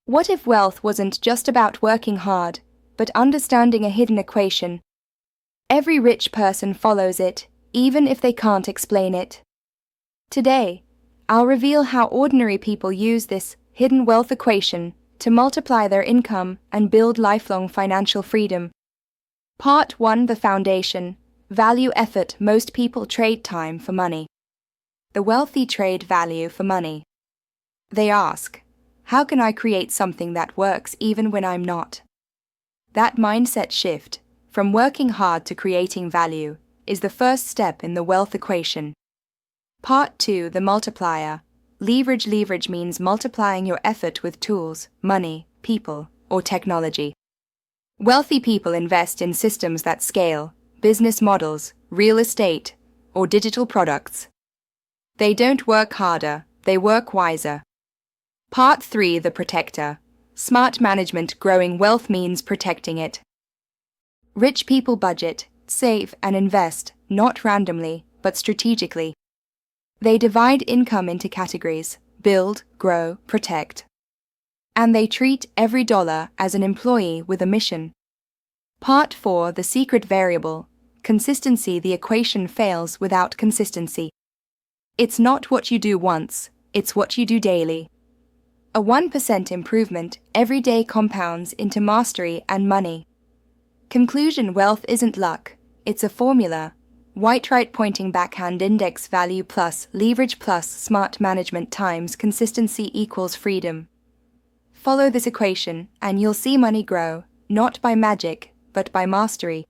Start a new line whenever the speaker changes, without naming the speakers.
What if wealth wasn't just about working hard, but understanding a hidden equation? Every rich person follows it, even if they can't explain it. Today, I'll reveal how ordinary people use this hidden wealth equation to multiply their income and build lifelong financial freedom. Part 1: The Foundation. Value effort. Most people trade time for money. The wealthy trade value for money. They ask, how can I create something that works even when I'm not? That mindset shift, from working hard to creating value, is the first step in the wealth equation. Part 2: The Multiplier. Leverage. Leverage means multiplying your effort with tools, money, people, or technology. Wealthy people invest in systems that scale, business models, real estate, or digital products. They don't work harder, they work wiser. Part 3: The Protector. Smart management. Growing wealth means protecting it. Rich people budget, save, and invest, not randomly, but strategically. They divide income into categories: build, grow, protect. And they treat every dollar as an employee with a mission. Part 4: The Secret Variable. Consistency. The equation fails without consistency. It's not what you do once, it's what you do daily. A 1% improvement every day compounds into mastery and money. Conclusion: wealth isn't luck, it's a formula. White right pointing backhand index value plus leverage plus smart management times consistency equals freedom. Follow this equation and you'll see money grow, not by magic, but by mastery.